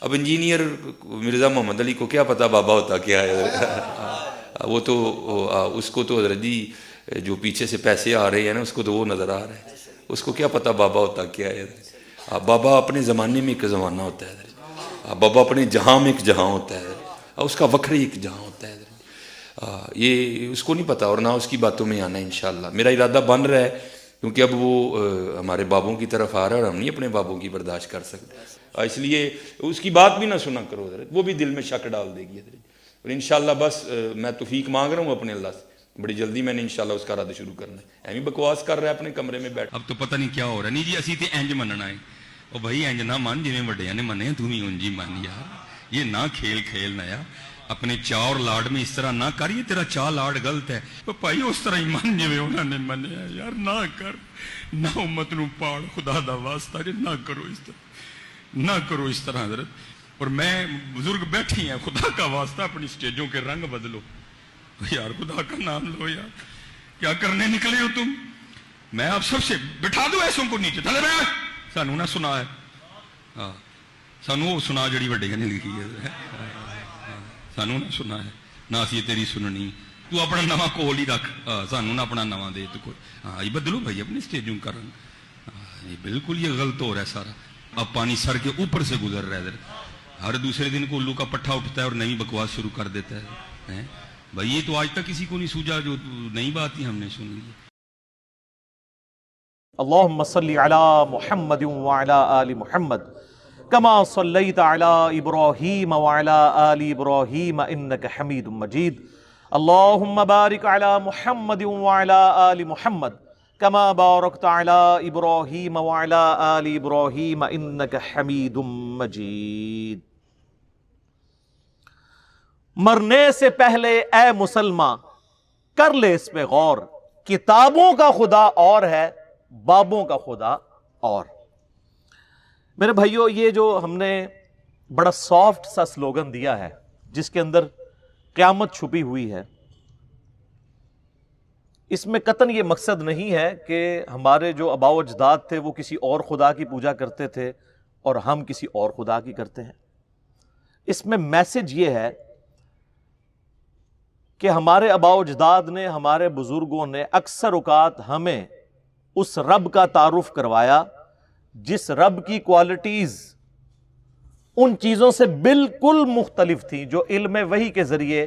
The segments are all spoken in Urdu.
اب انجینئر مرزا محمد علی کو کیا پتہ بابا ہوتا کیا ہے؟ وہ تو اس کو تو حضرت جی جو پیچھے سے پیسے آ رہے ہیں نا اس کو تو وہ نظر آ رہا ہے، اس کو کیا پتہ بابا ہوتا کیا ہے؟ بابا اپنے زمانے میں ایک زمانہ ہوتا ہے، بابا اپنے جہاں میں ایک جہاں ہوتا ہے، اس کا وکھری ایک جہاں ہوتا ہے، یہ اس کو نہیں پتہ اور نہ اس کی باتوں میں آنا ہے انشاءاللہ۔ میرا ارادہ بن رہا ہے کیونکہ اب وہ ہمارے بابوں کی طرف آ رہا ہے اور ہم نہیں اپنے بابوں کی برداشت کر سکتے، اس لیے اس کی بات بھی نہ سنا کرو حضرت، وہ بھی دل میں شک ڈال دے گی حضرت۔ اور انشاءاللہ بس میں توفیق مانگ رہا ہوں اپنے اللہ سے، بڑی جلدی میں نے انشاءاللہ اس کا رد شروع کرنا ہے۔ ایویں بکواس کر رہا ہے اپنے کمرے میں بیٹھ، اب تو پتہ نہیں کیا ہو رہا ہے۔ نہیں جی اسی تے انج مننا ہے، او بھائی انج نہ من جویں وڈیاں نے منے، تو بھی انج ہی من یار، یہ نہ کھیل کھیلنا یار، اپنے چاء اور لاڈ میں اس طرح نہ کر، یہ تیرا چاء لاڈ غلط ہے، تو بھائی اس طرح ہی من جویں انہوں نے منیا یار، نہ کر، نہ امت نو پاڑ، خدا دا واسطہ جی نہ کرو اس طرح، نہ کرو اس طرح حضرت۔ اور میں بزرگ بیٹھی ہیں، خدا کا واسطہ اپنی سٹیجوں کے رنگ بدلو یار، خدا کا نام لو یار، کیا کرنے نکلے ہو تم؟ میں آپ سب سے بٹھا دو ایسوں کو نیچے، تھلے بیٹھ، سانو نہ سنا ہے، ہاں سانو وہ سنا جڑی وڈیاں نے لکھی ہے، سانو نہ سنا ہے، نہ اسی تیری سننی، تو اپنا نواں کول ہی رکھ، سانو نہ اپنا نواں دے تو کوئی، ہاں یہ بدلو بھائی اپنی سٹیجوں کا رنگ، یہ بالکل یہ غلط ہو رہا ہے سارا، اب پانی سر کے اوپر سے گزر رہا ہے ادھر، ہر دوسرے دن کو الو کا پٹھا اٹھتا ہے اور نئی بکواس شروع کر دیتا ہے بھائی، یہ تو آج تک کسی کو نہیں سوجا، جو نئی بات ہی ہم نے سن لی۔ اللہم صلی علی محمد وعلی آل محمد کما صلیت علی ابراہیم وعلی آل ابراہیم انک حمید مجید، اللہم بارک علی محمد وعلی آل محمد کما بارکت علی ابراہیم وعلی آل ابراہیم انک حمید مجید۔ مرنے سے پہلے اے مسلمان کر لے اس پہ غور، کتابوں کا خدا اور ہے، بابوں کا خدا اور۔ میرے بھائیو، یہ جو ہم نے بڑا سافٹ سا سلوگن دیا ہے جس کے اندر قیامت چھپی ہوئی ہے، اس میں قطعاً یہ مقصد نہیں ہے کہ ہمارے جو آباء و اجداد تھے وہ کسی اور خدا کی پوجا کرتے تھے اور ہم کسی اور خدا کی کرتے ہیں۔ اس میں میسج یہ ہے کہ ہمارے آباء و اجداد نے، ہمارے بزرگوں نے اکثر اوقات ہمیں اس رب کا تعارف کروایا جس رب کی کوالٹیز ان چیزوں سے بالکل مختلف تھیں جو علم وحی کے ذریعے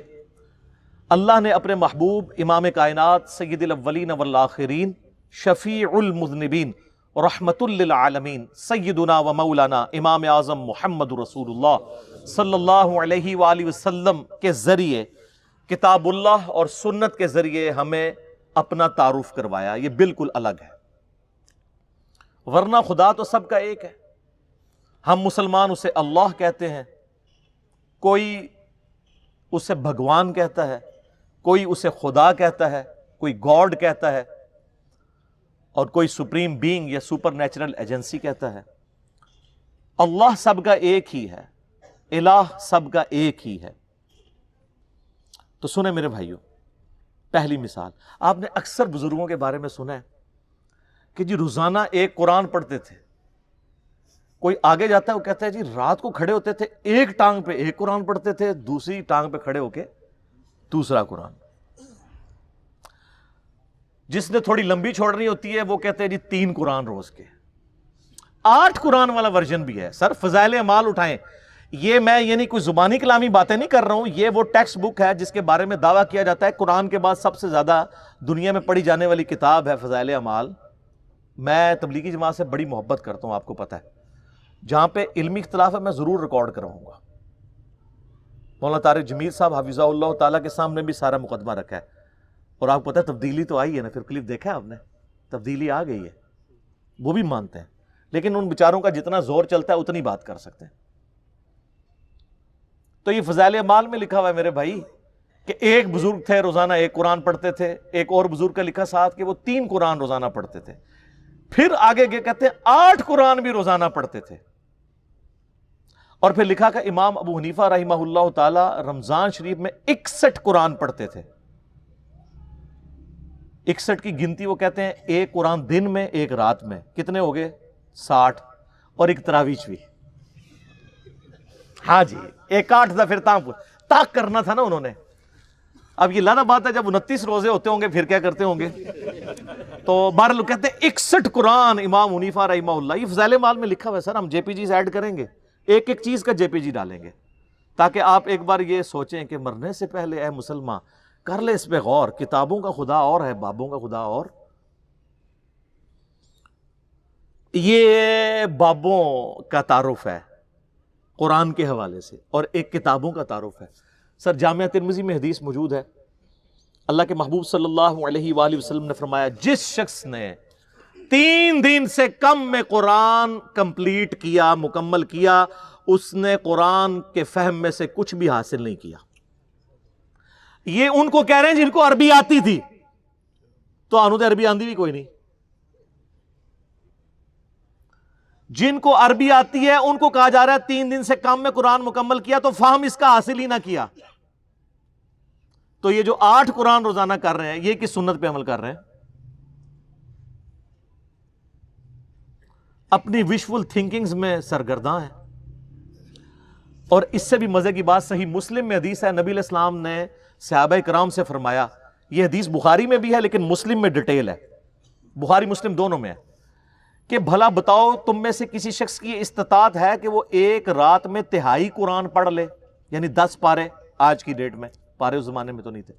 اللہ نے اپنے محبوب امام کائنات سید الاولین والآخرین شفیع المذنبین رحمت للعالمین سیدنا و مولانا امام اعظم محمد رسول اللہ صلی اللہ علیہ وآلہ وسلم کے ذریعے، کتاب اللہ اور سنت کے ذریعے ہمیں اپنا تعارف کروایا۔ یہ بالکل الگ ہے، ورنہ خدا تو سب کا ایک ہے۔ ہم مسلمان اسے اللہ کہتے ہیں، کوئی اسے بھگوان کہتا ہے، کوئی اسے خدا کہتا ہے، کوئی گاڈ کہتا ہے، اور کوئی سپریم بینگ یا سپر نیچرل ایجنسی کہتا ہے۔ اللہ سب کا ایک ہی ہے، الہ سب کا ایک ہی ہے۔ تو سنیں میرے بھائیوں، پہلی مثال آپ نے اکثر بزرگوں کے بارے میں سنا ہے کہ جی روزانہ ایک قرآن پڑھتے تھے۔ کوئی آگے جاتا ہے وہ کہتا ہے جی رات کو کھڑے ہوتے تھے، ایک ٹانگ پہ ایک قرآن پڑھتے تھے، دوسری ٹانگ پہ کھڑے ہو کے دوسرا قرآن۔ جس نے تھوڑی لمبی چھوڑنی ہوتی ہے وہ کہتے ہیں جی 3 قرآن روز کے، 8 قرآن والا ورژن بھی ہے۔ سر فضائل اعمال اٹھائیں، یہ میں یعنی کوئی زبانی کلامی باتیں نہیں کر رہا ہوں، یہ وہ ٹیکسٹ بک ہے جس کے بارے میں دعویٰ کیا جاتا ہے قرآن کے بعد سب سے زیادہ دنیا میں پڑھی جانے والی کتاب ہے فضائل اعمال۔ میں تبلیغی جماعت سے بڑی محبت کرتا ہوں، آپ کو پتہ ہے، جہاں پہ علمی اختلاف ہے میں ضرور ریکارڈ کرواؤں گا۔ مولانا طارق جمیل صاحب حفظہ اللہ تعالیٰ کے سامنے بھی سارا مقدمہ رکھا ہے، اور آپ کو پتہ ہے تبدیلی تو آئی ہے نا، پھر کلپ دیکھا ہے آپ نے، تبدیلی آ گئی ہے، وہ بھی مانتے ہیں، لیکن ان بیچاروں کا جتنا زور چلتا ہے اتنی بات کر سکتے ہیں۔ تو یہ فضائل اعمال میں لکھا ہوا ہے میرے بھائی کہ ایک بزرگ تھے روزانہ ایک قرآن پڑھتے تھے، ایک اور بزرگ کا لکھا ساتھ کہ وہ 3 قرآن روزانہ پڑھتے تھے، پھر آگے کہتے ہیں 8 قرآن بھی روزانہ پڑھتے تھے، اور پھر لکھا کہ امام ابو حنیفہ رحمہ اللہ تعالی رمضان شریف میں 61 قرآن پڑھتے تھے۔ 61 کی گنتی وہ کہتے ہیں ایک قرآن دن میں ایک رات میں، کتنے ہو گئے؟ 60، اور ایک تراویح بھی۔ ہاں جی، ایک 8 دفعہ پھر تاک کرنا تھا نا انہوں نے. اب یہ لانا بات ہے جب 29 روزے ہوتے ہوں گے پھر کیا کرتے ہوں گے. تو بہرحال لوگ کہتے ہیں 61 قرآن امام حنیفہ رحمہ اللہ. یہ فضائل اعمال میں لکھا ہوا ہے سر. ہم جے پی جیز ایڈ کریں گے, ایک ایک چیز کا جے پی جی ڈالیں گے, تاکہ آپ ایک بار یہ سوچیں کہ مرنے سے پہلے اے مسلمان کر لے اس پہ غور. کتابوں کا خدا اور ہے, بابوں کا خدا اور. یہ بابوں کا تعارف ہے قرآن کے حوالے سے, اور ایک کتابوں کا تعارف ہے. سر جامعہ ترمذی میں حدیث موجود ہے, اللہ کے محبوب صلی اللہ علیہ وآلہ وسلم نے فرمایا جس شخص نے 3 دن سے کم میں قرآن کمپلیٹ کیا, مکمل کیا, اس نے قرآن کے فہم میں سے کچھ بھی حاصل نہیں کیا. یہ ان کو کہہ رہے ہیں جن کو عربی آتی تھی, تو آنو تو عربی آندی بھی کوئی نہیں. جن کو عربی آتی ہے ان کو کہا جا رہا ہے 3 دن سے کم میں قرآن مکمل کیا, تو فہم اس کا حاصل ہی نہ کیا. تو یہ جو 8 قرآن روزانہ کر رہے ہیں یہ کس سنت پہ عمل کر رہے ہیں؟ اپنی وشفل تھنکنگز میں سرگرداں ہیں. اور اس سے بھی مزے کی بات صحیح مسلم میں حدیث ہے, نبی علیہ السلام نے صحابہ کرام سے فرمایا, یہ حدیث بخاری میں بھی ہے لیکن مسلم میں ڈیٹیل ہے, بخاری مسلم دونوں میں ہے, کہ بھلا بتاؤ تم میں سے کسی شخص کی استطاعت ہے کہ وہ ایک رات میں 1/3 قرآن پڑھ لے, یعنی 10 پارے. آج کی ڈیٹ میں پارے اس زمانے میں تو نہیں تھے.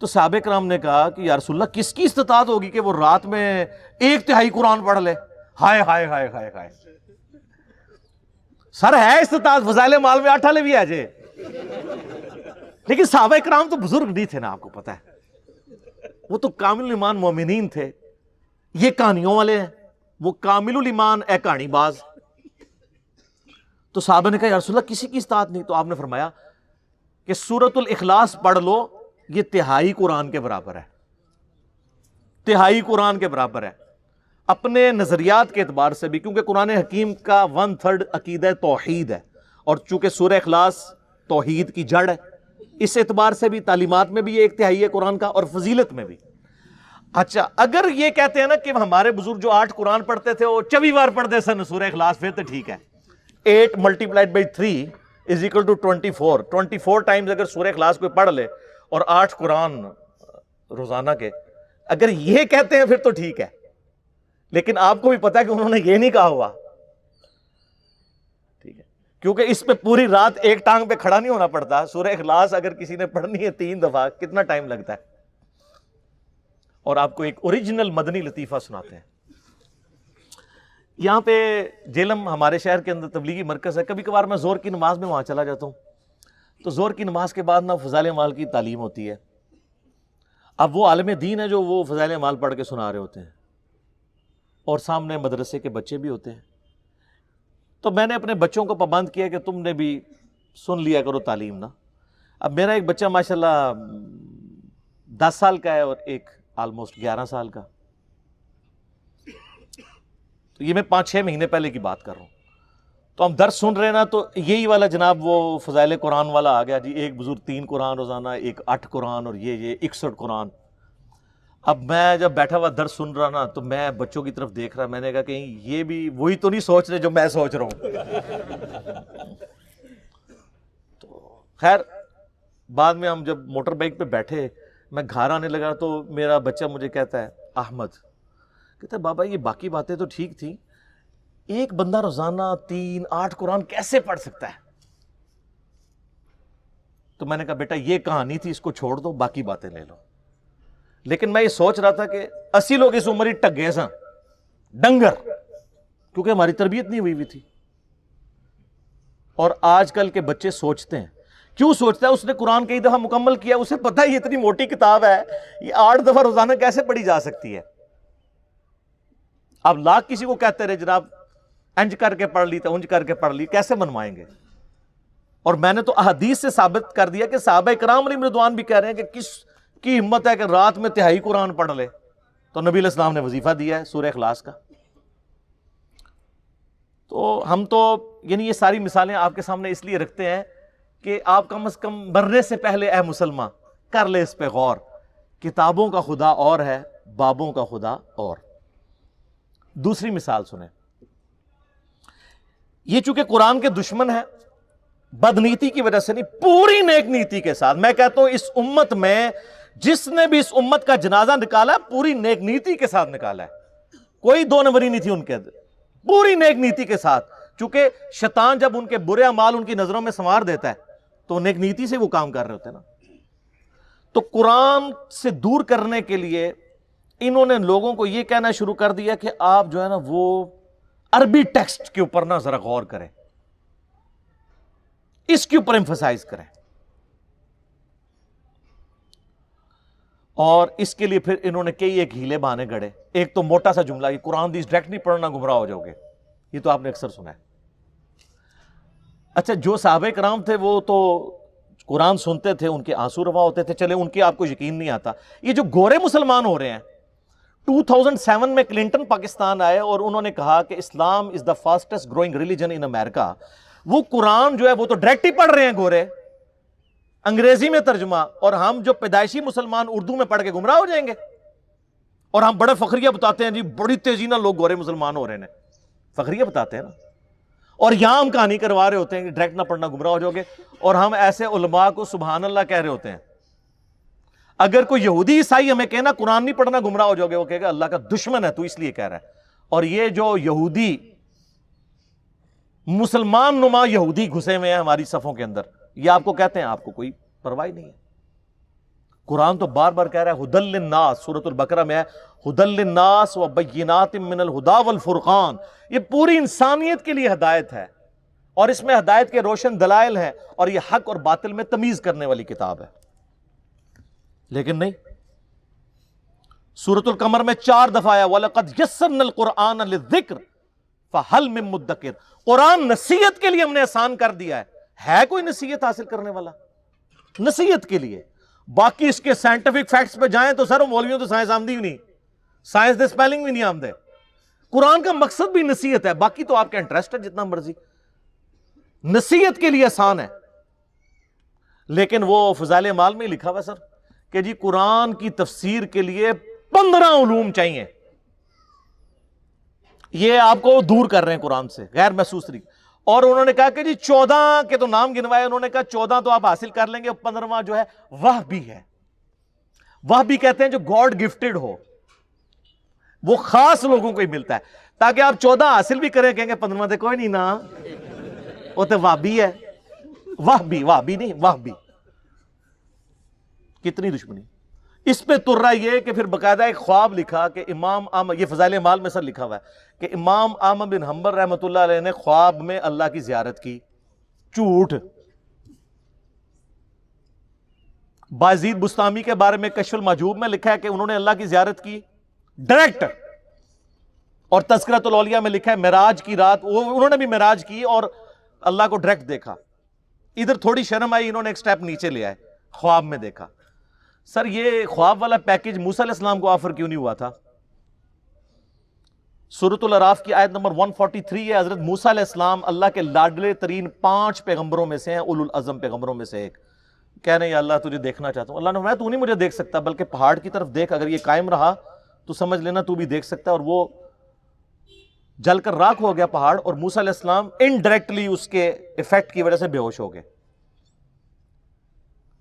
تو صحابہ کرام نے کہا کہ یا رسول اللہ کس کی استطاعت ہوگی کہ وہ رات میں 1/3 قرآن پڑھ لے؟ ہائے ہائے ہائے ہائے ہائے, سر ہے استطاعت, فضائل اعمال میں 8 بھی ہے جے. لیکن صحابہ کرام تو بزرگ نہیں تھے نا, آپ کو پتا ہے, وہ تو کامل ایمان مومنین تھے. یہ کہانیوں والے ہیں, وہ کامل الایمان اے کہانی باز. تو صحابہ نے کہا یا رسول اللہ کسی کی استطاعت نہیں. تو آپ نے فرمایا کہ سورۃ الاخلاص پڑھ لو, یہ 1/3 قرآن کے برابر ہے, 1/3 قرآن کے برابر ہے. اپنے نظریات کے اعتبار سے بھی, کیونکہ قرآن حکیم کا 1/3 عقیدہ توحید ہے, اور چونکہ سورہ اخلاص توحید کی جڑ ہے, اس اعتبار سے بھی تعلیمات میں بھی یہ 1/3 ہے قرآن کا, اور فضیلت میں بھی. اچھا اگر یہ کہتے ہیں نا کہ ہمارے بزرگ جو 8 قرآن پڑھتے تھے وہ 24 بار پڑھتے سن سورہ اخلاص, پھر تو ٹھیک ہے. 8 × 3 = 24. 24 ٹائمز اگر سورہ اخلاص کوئی پڑھ لے اور 8 قرآن روزانہ کے, اگر یہ کہتے ہیں پھر تو ٹھیک ہے. لیکن آپ کو بھی پتا ہے کہ انہوں نے یہ نہیں کہا ہوا, ٹھیک ہے, کیونکہ اس پہ پوری رات ایک ٹانگ پہ کھڑا نہیں ہونا پڑتا. سورہ اخلاص اگر کسی نے پڑھنی ہے 3 دفعہ کتنا ٹائم لگتا ہے. اور آپ کو ایک اوریجنل مدنی لطیفہ سناتے ہیں. یہاں پہ جیلم ہمارے شہر کے اندر تبلیغی مرکز ہے. کبھی کبھار میں زور کی نماز میں وہاں چلا جاتا ہوں, تو زور کی نماز کے بعد نا فضائل اعمال کی تعلیم ہوتی ہے. اب وہ عالم دین ہے جو وہ فضائل اعمال پڑھ کے سنا رہے ہوتے ہیں, اور سامنے مدرسے کے بچے بھی ہوتے ہیں. تو میں نے اپنے بچوں کو پابند کیا کہ تم نے بھی سن لیا کرو تعلیم نا. اب میرا ایک بچہ ماشاءاللہ 10 سال کا ہے اور ایک آلموسٹ 11 سال کا. تو یہ میں 5-6 مہینے پہلے کی بات کر رہا ہوں. تو ہم درس سن رہے ہیں نا, تو یہی والا جناب وہ فضائل قرآن والا آ گیا جی, ایک بزرگ 3 قرآن روزانہ, ایک 8 قرآن, اور یہ 61 قرآن. اب میں جب بیٹھا ہوا درس سن رہا نا, تو میں بچوں کی طرف دیکھ رہا, میں نے کہا کہیں یہ بھی وہی تو نہیں سوچ رہے جو میں سوچ رہا ہوں. تو خیر بعد میں ہم جب موٹر بائک پہ بیٹھے, میں گھر آنے لگا, تو میرا بچہ مجھے کہتا ہے, احمد کہتا ہے بابا یہ باقی باتیں تو ٹھیک تھیں, ایک بندہ روزانہ 3-8 قرآن کیسے پڑھ سکتا ہے؟ تو میں نے کہا بیٹا یہ کہانی تھی, اس کو چھوڑ دو, باقی باتیں لے لو. لیکن میں یہ سوچ رہا تھا کہ 80 لوگ اس عمر ہی ٹگے سن ڈنگر, کیونکہ ہماری تربیت نہیں ہوئی تھی. اور آج کل کے بچے سوچتے ہیں, کیوں سوچتا ہے؟ اس نے قرآن کئی دفعہ مکمل کیا, اسے پتہ ہے یہ اتنی موٹی کتاب ہے, یہ 8 دفعہ روزانہ کیسے پڑھی جا سکتی ہے. آپ لاکھ کسی کو کہتے رہے جناب انج کر کے پڑھ لی, انج کر کے پڑھ لی, کیسے منوائیں گے؟ اور میں نے تو احادیث سے ثابت کر دیا کہ صحابہ کرام علیہم رضوان بھی کہہ رہے ہیں کہ کس کی ہمت ہے کہ رات میں 1/3 قرآن پڑھ لے. تو نبی علیہ السلام نے وظیفہ دیا ہے سورہ اخلاص کا. تو ہم تو یعنی یہ ساری مثالیں آپ کے سامنے اس لیے رکھتے ہیں کہ آپ کم از کم مرنے سے پہلے اے مسلمان کر لے اس پہ غور. کتابوں کا خدا اور ہے, بابوں کا خدا اور. دوسری مثال سنیں. یہ چونکہ قرآن کے دشمن ہے, بدنیتی کی وجہ سے نہیں, پوری نیک نیتی کے ساتھ. میں کہتا ہوں اس امت میں جس نے بھی اس امت کا جنازہ نکالا پوری نیک نیتی کے ساتھ نکالا ہے, کوئی دو نمبری نہیں تھی ان کے اندر, پوری نیک نیتی کے ساتھ. چونکہ شیطان جب ان کے برے اعمال ان کی نظروں میں سنوار دیتا ہے تو نیک نیتی سے وہ کام کر رہے ہوتے ہیں نا. تو قرآن سے دور کرنے کے لیے انہوں نے لوگوں کو یہ کہنا شروع کر دیا کہ آپ جو ہے نا وہ عربی ٹیکسٹ کے اوپر نا ذرا غور کریں, اس کے اوپر ایمفسائز کریں. اور اس کے لیے پھر انہوں نے کئی ایک ہیلے بہانے گڑے. ایک تو موٹا سا جملہ, یہ قرآن حدیث ڈائریکٹ نہیں پڑھنا گمراہ ہو جاؤ گے, یہ تو آپ نے اکثر سنا ہے. اچھا, جو صحابہ کرام تھے وہ تو قرآن سنتے تھے, ان کے آنسو روا ہوتے تھے, چلے ان کے آپ کو یقین نہیں آتا. یہ جو گورے مسلمان ہو رہے ہیں, 2007 میں کلنٹن پاکستان آئے اور انہوں نے کہا کہ اسلام از دا فاسٹسٹ گروئنگ ریلیجن ان امریکہ. وہ قرآن جو ہے وہ تو ڈائریکٹ ہی پڑھ رہے ہیں گورے, انگریزی میں ترجمہ, اور ہم جو پیدائشی مسلمان اردو میں پڑھ کے گمراہ ہو جائیں گے. اور ہم بڑے فخریہ بتاتے ہیں جی بڑی تیزی نہ لوگ گورے مسلمان ہو رہے ہیں, فخریہ بتاتے ہیں نا. اور یہاں ہم کہانی کروا رہے ہوتے ہیں کہ ڈائریکٹ نہ پڑھنا گمراہ ہو جاؤ گے, اور ہم ایسے علماء کو سبحان اللہ کہہ رہے ہوتے ہیں. اگر کوئی یہودی عیسائی ہمیں کہنا قرآن نہیں پڑھنا گمراہ ہو جاؤ گے, وہ کہے گا اللہ کا دشمن ہے تو اس لیے کہہ رہا ہے. اور یہ جو یہودی مسلمان نما یہودی گھسے ہوئے ہیں ہماری صفوں کے اندر, یہ آپ کو کہتے ہیں آپ کو کوئی پرواہ نہیں ہے. قرآن تو بار بار کہہ رہا ہے ہدی للناس, سورۃ البقرہ میں ہے ہدی للناس وبینات من الہدی والفرقان. یہ پوری انسانیت کے لیے ہدایت ہے, اور اس میں ہدایت کے روشن دلائل ہیں, اور یہ حق اور باطل میں تمیز کرنے والی کتاب ہے. لیکن نہیں, سورۃ القمر میں 4 دفعہ آیا وَلَقَدْ يَسَّرْنَا الْقُرْآنَ لِلذِّكْرِ فَهَلْ مِن مُدَّكِرٍ. قرآن نصیحت کے لیے ہم نے آسان کر دیا ہے کوئی نصیحت حاصل کرنے والا نصیحت کے لیے؟ باقی اس کے سائنٹیفک فیکٹس پہ جائیں تو سر مولویوں تو سائنس آمدی بھی نہیں, سائنس دے سپیلنگ بھی نہیں آمدے. قرآن کا مقصد بھی نصیحت ہے, باقی تو آپ کا انٹرسٹ ہے جتنا مرضی, نصیحت کے لیے آسان ہے. لیکن وہ فضائل اعمال میں لکھا ہوا سر کہ جی قرآن کی تفسیر کے لیے 15 علوم چاہیے. یہ آپ کو دور کر رہے ہیں قرآن سے غیر محسوس طریقے. اور انہوں نے کہا کہ جی 14 کے تو نام گنوائے, انہوں نے کہا 14 تو آپ حاصل کر لیں گے, 15واں جو ہے وہبی ہے. وہبی کہتے ہیں جو گاڈ گفٹڈ ہو, وہ خاص لوگوں کو ہی ملتا ہے, تاکہ آپ 14 حاصل بھی کریں, کہیں گے 15واں تو کوئی نہیں نا, وہ تو وہبی ہے. وہبی نہیں وہبی. کتنی دشمنی اس پہ تر رہا یہ کہ پھر باقاعدہ ایک خواب لکھا کہ امام احمد, یہ فضائل اعمال میں سر لکھا ہوا ہے کہ امام احمد بن حنبل رحمۃ اللہ علیہ نے خواب میں اللہ کی زیارت کی. جھوٹ. بازید بستامی کے بارے میں کشف المحجوب میں لکھا ہے کہ انہوں نے اللہ کی زیارت کی ڈائریکٹ, اور تذکرۃ الاولیاء میں لکھا ہے معراج کی رات انہوں نے بھی معراج کی اور اللہ کو ڈائریکٹ دیکھا. ادھر تھوڑی شرم آئی, انہوں نے ایک سٹیپ نیچے لے آئے, خواب میں دیکھا. سر یہ خواب والا پیکج موسیٰ علیہ السلام کو آفر کیوں نہیں ہوا تھا؟ سورۃ الاعراف کی آیت نمبر 143 ہے, حضرت موسیٰ علیہ السلام اللہ کے لاڈلے ترین 5 پیغمبروں میں سے ہیں, اولو العزم پیغمبروں میں سے ایک. کہنے یا اللہ تجھے دیکھنا چاہتا ہوں. اللہ نے فرمایا تو نہیں مجھے دیکھ سکتا, بلکہ پہاڑ کی طرف دیکھ, اگر یہ قائم رہا تو سمجھ لینا تو بھی دیکھ سکتا ہے. اور وہ جل کر راکھ ہو گیا پہاڑ, اور موسیٰ علیہ السلام انڈائریکٹلی اس کے ایفیکٹ کی وجہ سے بے ہوش ہو گئے.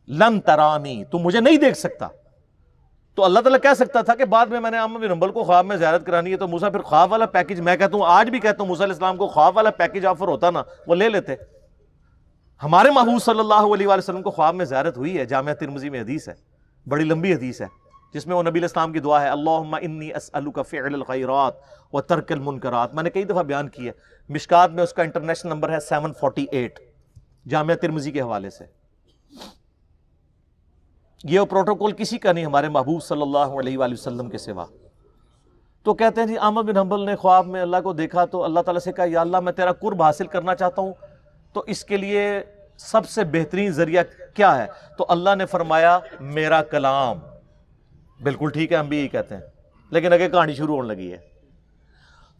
لن ترانی, تو مجھے نہیں دیکھ سکتا. تو اللہ تعالیٰ کہہ سکتا تھا کہ بعد میں نے احمد بن حنبل کو خواب میں زیارت کرانی ہے, تو موسیٰ پھر خواب والا پیکج, میں کہتا ہوں آج بھی کہتا ہوں موسیٰ علیہ السلام کو خواب والا پیکج آفر ہوتا نا وہ لے لیتے. ہمارے محبوب صلی اللہ علیہ وآلہ وسلم کو خواب میں زیارت ہوئی ہے, جامعہ ترمذی میں حدیث ہے, بڑی لمبی حدیث ہے, جس میں وہ نبی علیہ السلام کی دعا ہے اللہم انی اسألک فعل الخیرات و ترک المنکرات. میں نے کئی دفعہ بیان کی ہے, مشکات میں اس کا انٹرنیشنل نمبر ہے 748 جامعہ ترمذی کے حوالے سے. یہ پروٹوکول کسی کا نہیں ہمارے محبوب صلی اللہ علیہ وآلہ وسلم کے سوا. تو کہتے ہیں جی احمد بن حنبل نے خواب میں اللہ کو دیکھا تو اللہ تعالیٰ سے کہا یا اللہ میں تیرا قرب حاصل کرنا چاہتا ہوں, تو اس کے لیے سب سے بہترین ذریعہ کیا ہے؟ تو اللہ نے فرمایا میرا کلام. بالکل ٹھیک ہے, ہم بھی یہی کہتے ہیں, لیکن اگے کہانی شروع ہونے لگی ہے.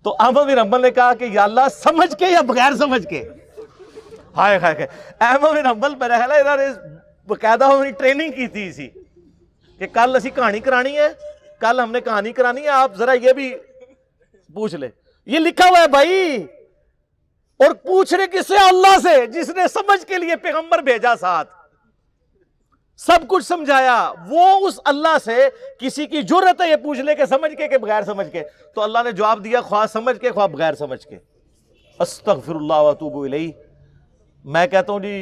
تو احمد بن حنبل نے کہا کہ یا اللہ سمجھ کے یا بغیر سمجھ کے. ہائے ہائے, احمد بن حنبل انہوں نے باقاعدہ ہماری ٹریننگ کی تھی اسی کہ کل اسی کہانی کرانی ہے, کل ہم نے کہانی کرانی ہے, آپ ذرا یہ بھی پوچھ لیں. یہ لکھا ہوا ہے بھائی, اور پوچھ رہے کس سے؟ اللہ سے، جس نے سمجھ کے لیے پیغمبر بھیجا ساتھ، سب کچھ سمجھایا۔ وہ اس اللہ سے کسی کی جرت ہے یہ پوچھ لے کہ سمجھ کے کہ بغیر سمجھ کے؟ تو اللہ نے جواب دیا خواہ سمجھ کے خواہ بغیر سمجھ کے، استغفر اللہ واتوب الیہ۔ میں کہتا ہوں جی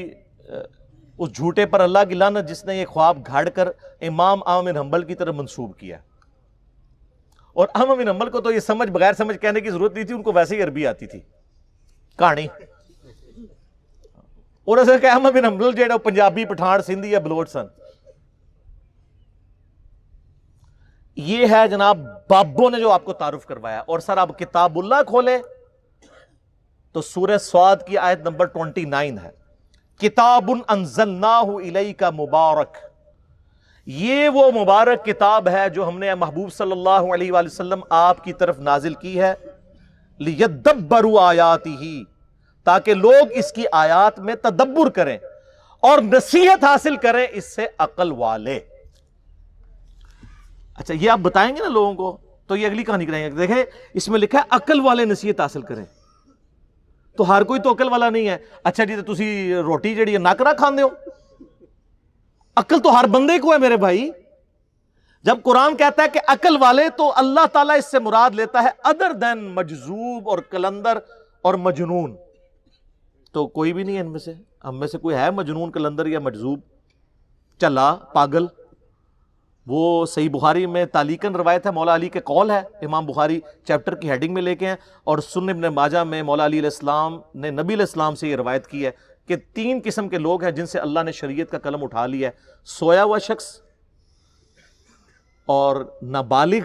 اس جھوٹے پر اللہ کی لعنت جس نے یہ خواب گھاڑ کر امام احمد بن حنبل کی طرف منسوب کیا، اور احمد بن حنبل کو تو یہ سمجھ بغیر سمجھ کہنے کی ضرورت نہیں تھی، ان کو ویسے ہی عربی آتی تھی کہانی۔ اور اسے کہ احمد بن حنبل جیڑا پنجابی پٹھان سندھی یا بلوچ سن۔ یہ ہے جناب بابوں نے جو آپ کو تعارف کروایا۔ اور سر آپ کتاب اللہ کھولے تو سورہ صاد کی آیت نمبر 29 ہے، کتاب انزلناہ الیک مبارک۔ یہ وہ مبارک کتاب ہے جو ہم نے محبوب صلی اللہ علیہ وآلہ وسلم آپ کی طرف نازل کی ہے، لیدبروا آیاتہ، تاکہ لوگ اس کی آیات میں تدبر کریں اور نصیحت حاصل کریں اس سے عقل والے۔ اچھا یہ آپ بتائیں گے نا لوگوں کو تو یہ اگلی کہانی کرائیں گے۔ دیکھیں اس میں لکھا ہے عقل والے نصیحت حاصل کریں، تو ہر کوئی تو عقل والا نہیں ہے۔ اچھا جی تو تسی روٹی جڑی ہے ناکرا کھاندے ہو؟ عقل تو ہر بندے کو ہے میرے بھائی۔ جب قرآن کہتا ہے کہ عقل والے، تو اللہ تعالیٰ اس سے مراد لیتا ہے ادر دین مجذوب اور کلندر اور مجنون۔ تو کوئی بھی نہیں ہے ان میں سے، ہم میں سے کوئی ہے مجنون، کلندر یا مجذوب، چلا، پاگل؟ وہ صحیح بخاری میں تعلیقاً روایت ہے، مولا علی کے قول ہے، امام بخاری چیپٹر کی ہیڈنگ میں لے کے ہیں، اور سنن ابن ماجہ میں مولا علی علیہ السلام نے نبی علیہ السلام سے یہ روایت کی ہے کہ 3 قسم کے لوگ ہیں جن سے اللہ نے شریعت کا قلم اٹھا لیا ہے: سویا ہوا شخص، اور نابالغ،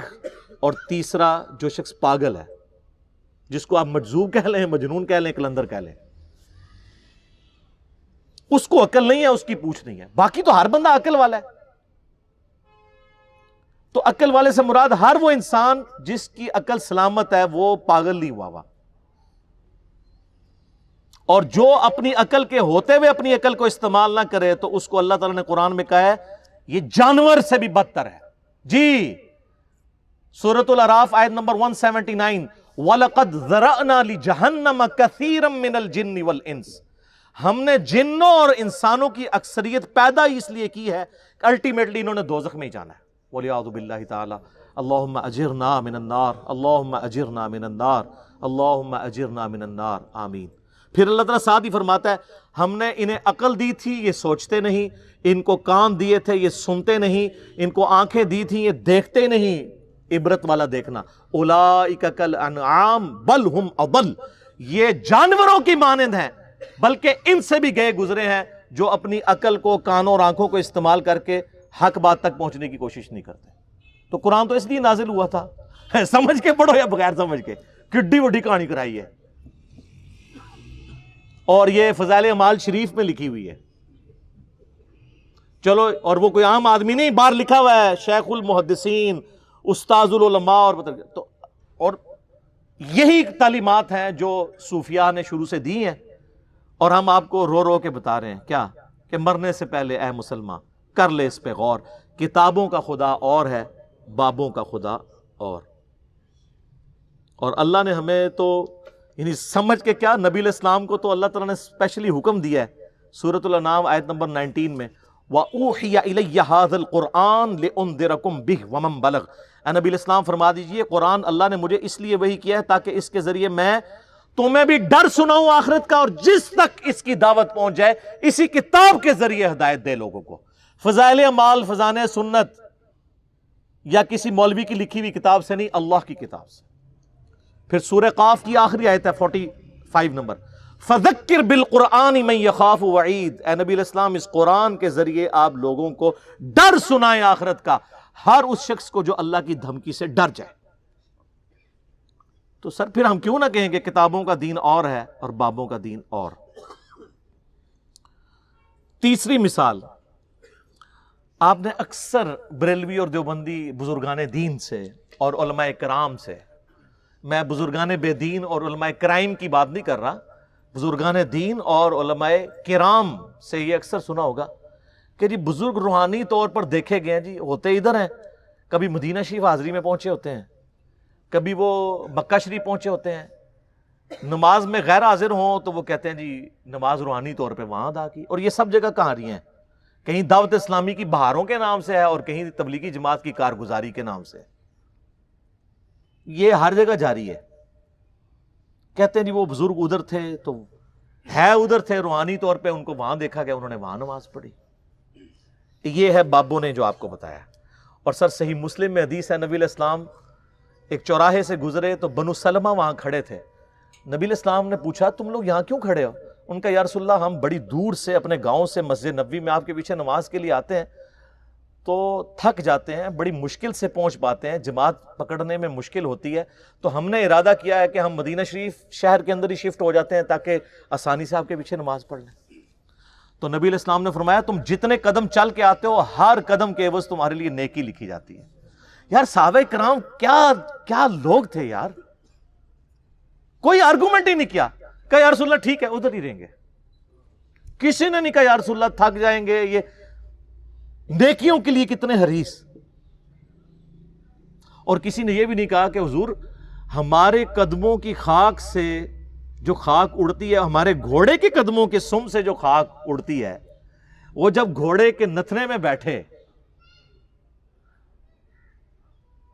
اور تیسرا جو شخص پاگل ہے، جس کو آپ مجذوب کہہ لیں، مجنون کہہ لیں، کلندر کہہ لیں۔ اس کو عقل نہیں ہے، اس کی پوچھ نہیں ہے، باقی تو ہر بندہ عقل والا ہے۔ تو عقل والے سے مراد ہر وہ انسان جس کی عقل سلامت ہے، وہ پاگل نہیں ہوا۔ اور جو اپنی عقل کے ہوتے ہوئے اپنی عقل کو استعمال نہ کرے تو اس کو اللہ تعالیٰ نے قرآن میں کہا ہے یہ جانور سے بھی بدتر ہے۔ جی سورۃ الاعراف آیت نمبر 179، وَلَقَدْ ذَرَأْنَا لِجَهَنَّمَ كَثِيرًا مِّنَ الْجِنِّ وَالْإِنسِ، ہم نے جنوں اور انسانوں کی اکثریت پیدا اس لیے کی ہے کہ الٹیمیٹلی انہوں نے دوزخ میں ہی جانا ہے۔ وَلِعَاذُ بِاللَّهِ تَعَالَى اللہم اجرنا من النار، اللہم اجرنا من النار، اللہم اجرنا من النار، آمین۔ پھر اللہ تعالیٰ ساتھ ہی فرماتا ہے ہم نے انہیں عقل دی تھی یہ سوچتے نہیں، ان کو کان دیے تھے یہ سنتے نہیں، ان کو آنکھیں دی تھی یہ دیکھتے نہیں، عبرت والا دیکھنا۔ اولئک کالانعام بل ہم اضل، یہ جانوروں کی مانند ہیں بلکہ ان سے بھی گئے گزرے ہیں جو اپنی عقل کو، کانوں اور آنکھوں کو استعمال کر کے حق بات تک پہنچنے کی کوشش نہیں کرتے۔ تو قرآن تو اس لیے نازل ہوا تھا، سمجھ کے پڑھو یا بغیر سمجھ کے، کڈی وڈی کہانی کرائی ہے۔ اور یہ فضائل اعمال شریف میں لکھی ہوئی ہے۔ چلو، اور وہ کوئی عام آدمی نہیں، باہر لکھا ہوا ہے شیخ المحدثین، استاذ العلماء، اور یہی تعلیمات ہیں جو صوفیاء نے شروع سے دی ہیں، اور ہم آپ کو رو رو کے بتا رہے ہیں کیا کہ مرنے سے پہلے اے مسلمان کر لے اس پہ غور، کتابوں کا خدا اور ہے، بابوں کا خدا اور اللہ نے ہمیں تو یعنی سمجھ کے کیا، نبی علیہ السلام کو تو اللہ تعالیٰ نے اسپیشلی حکم دیا ہے سورۃ الانعام آیت نمبر 19 میں، وَأُوحِيَ إِلَيَّ هَذَا الْقُرْآنُ لِأُنذِرَكُمْ بِهِ وَمَنْ بَلَغَ۔ اے نبی علیہ السلام فرما دیجئے قرآن اللہ نے مجھے اس لیے وحی کیا ہے تاکہ اس کے ذریعے میں تمہیں بھی ڈر سناؤں آخرت کا، اور جس تک اس کی دعوت پہنچ جائے اسی کتاب کے ذریعے ہدایت دے لوگوں کو۔ فضائل اعمال فضائل سنت یا کسی مولوی کی لکھی ہوئی کتاب سے نہیں، اللہ کی کتاب سے۔ پھر سورہ قاف کی آخری آیت ہے 45 نمبر، فَذَكِّرْ بِالْقُرْآنِ مَنْ يَخَافُ وَعِيدٍ۔ اے نبی علیہ السلام اس قرآن کے ذریعے آپ لوگوں کو ڈر سنائیں آخرت کا، ہر اس شخص کو جو اللہ کی دھمکی سے ڈر جائے۔ تو سر پھر ہم کیوں نہ کہیں کہ کتابوں کا دین اور ہے اور بابوں کا دین اور۔ تیسری مثال، آپ نے اکثر بریلوی اور دیوبندی بزرگان دین سے اور علماء کرام سے، میں بزرگان بے دین اور علماء کرائم کی بات نہیں کر رہا، بزرگان دین اور علماء کرام سے یہ اکثر سنا ہوگا کہ جی بزرگ روحانی طور پر دیکھے گئے ہیں، جی ہوتے ادھر ہیں، کبھی مدینہ شریف حاضری میں پہنچے ہوتے ہیں، کبھی وہ مکہ شریف پہنچے ہوتے ہیں، نماز میں غیر حاضر ہوں تو وہ کہتے ہیں جی نماز روحانی طور پہ وہاں ادا کی. اور یہ سب جگہ کہاں رہی ہیں؟ کہیں دعوت اسلامی کی بہاروں کے نام سے ہے اور کہیں تبلیغی جماعت کی کارگزاری کے نام سے. یہ ہر جگہ جاری ہے. کہتے ہیں جی وہ بزرگ ادھر تھے تو ہے ادھر تھے، روحانی طور پہ ان کو وہاں دیکھا گیا، انہوں نے وہاں نماز پڑھی. یہ ہے بابوں نے جو آپ کو بتایا. اور سر صحیح مسلم میں حدیث ہے، نبی علیہ السلام ایک چوراہے سے گزرے تو بنو سلمہ وہاں کھڑے تھے. نبی علیہ السلام نے پوچھا تم لوگ یہاں کیوں کھڑے ہو؟ ان کا یا رسول اللہ ہم بڑی دور سے اپنے گاؤں سے مسجد نبوی میں آپ کے پیچھے نماز کے لیے آتے ہیں تو تھک جاتے ہیں، بڑی مشکل سے پہنچ پاتے ہیں، جماعت پکڑنے میں مشکل ہوتی ہے، تو ہم نے ارادہ کیا ہے کہ ہم مدینہ شریف شہر کے اندر ہی شفٹ ہو جاتے ہیں تاکہ آسانی سے آپ کے پیچھے نماز پڑھ لیں. تو نبی علیہ السلام نے فرمایا تم جتنے قدم چل کے آتے ہو ہر قدم کے عوض تمہارے لیے نیکی لکھی جاتی ہے. یار صحابہ کرام کیا لوگ تھے یار. کوئی آرگومنٹ ہی نہیں کیا کہ یا رسول اللہ ٹھیک ہے ادھر ہی رہیں گے. کسی نے نہیں کہا یا رسول اللہ تھک جائیں گے. یہ نیکیوں کے لیے کتنے حریص. اور کسی نے یہ بھی نہیں کہا کہ حضور ہمارے قدموں کی خاک سے جو خاک اڑتی ہے، ہمارے گھوڑے کے قدموں کے سم سے جو خاک اڑتی ہے، وہ جب گھوڑے کے نتھنے میں بیٹھے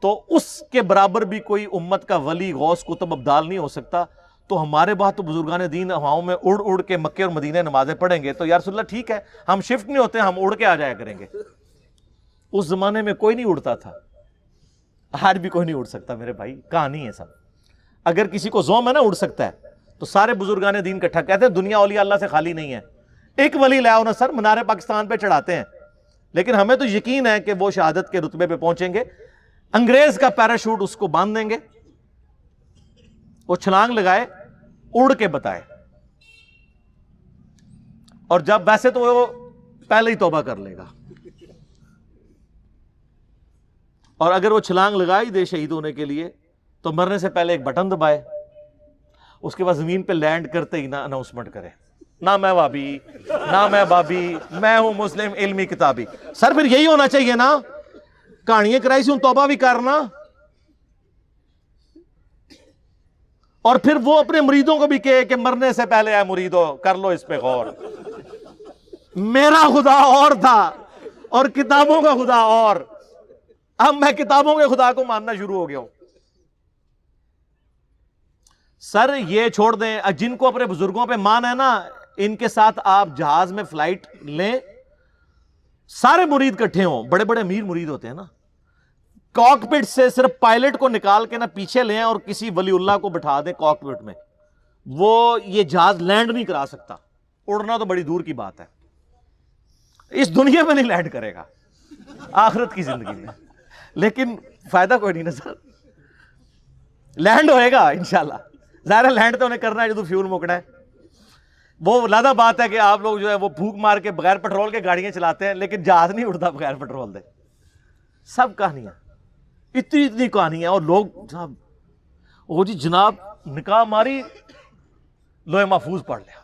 تو اس کے برابر بھی کوئی امت کا ولی غوث قطب ابدال نہیں ہو سکتا. تو ہمارے بعد تو بزرگان دین ہواؤں میں اڑ اڑ کے مکے اور مدینے نمازیں پڑھیں گے تو یا رسول اللہ ٹھیک ہے ہم شفٹ نہیں ہوتے، ہم اڑ کے آ جایا کریں گے. اس زمانے میں کوئی نہیں اڑتا تھا، آج بھی کوئی نہیں اڑ سکتا میرے بھائی. کہانی ہے سب. اگر کسی کو زوم ہے نا اڑ سکتا ہے تو سارے بزرگان دین کٹھا کہتے ہیں دنیا اولیاء اللہ سے خالی نہیں ہے. ایک ولی لے آؤ نا سر، منار پاکستان پہ چڑھاتے ہیں، لیکن ہمیں تو یقین ہے کہ وہ شہادت کے رتبے پہ پہنچیں گے. انگریز کا پیراشوٹ اس کو باندھ دیں گے، وہ چھلانگ لگائے اڑ کے بتائے. اور جب ویسے تو وہ پہلے ہی توبہ کر لے گا، اور اگر وہ چھلانگ لگائی دے شہید ہونے کے لیے تو مرنے سے پہلے ایک بٹن دبائے، اس کے بعد زمین پہ لینڈ کرتے ہی نہ اناؤنسمنٹ کرے نہ میں وابی نہ میں بابی، میں ہوں مسلم علمی کتابی. سر پھر یہی ہونا چاہیے نا، کہانیاں کرائی سی ہوں توبہ بھی کرنا. اور پھر وہ اپنے مریدوں کو بھی کہے کہ مرنے سے پہلے اے مریدو کر لو اس پہ غور. میرا خدا اور تھا اور کتابوں کا خدا اور. اب میں کتابوں کے خدا کو ماننا شروع ہو گیا ہوں. سر یہ چھوڑ دیں، جن کو اپنے بزرگوں پہ مان ہے نا ان کے ساتھ آپ جہاز میں فلائٹ لیں، سارے مرید کٹھے ہوں، بڑے بڑے امیر مرید ہوتے ہیں نا، کاکپٹ سے صرف پائلٹ کو نکال کے نا پیچھے لیں اور کسی ولی اللہ کو بٹھا دیں کاکپٹ میں، وہ یہ جہاز لینڈ نہیں کرا سکتا. اڑنا تو بڑی دور کی بات ہے، اس دنیا میں نہیں لینڈ کرے گا، آخرت کی زندگی میں. لیکن فائدہ کوئی نہیں نا سر، لینڈ ہوئے گا انشاءاللہ. ظاہر لینڈ تو انہیں کرنا ہے جو فیول مکڑا ہے. وہ لادہ بات ہے کہ آپ لوگ جو ہے وہ پھونک مار کے بغیر پیٹرول کے گاڑیاں چلاتے ہیں، لیکن جہاز نہیں اڑتا بغیر پیٹرول دے. سب کہانیاں اتنی کہانیاں. اور لوگ صاحب وہ جی جناب نکاح ماری لوہے محفوظ پڑھ لیا،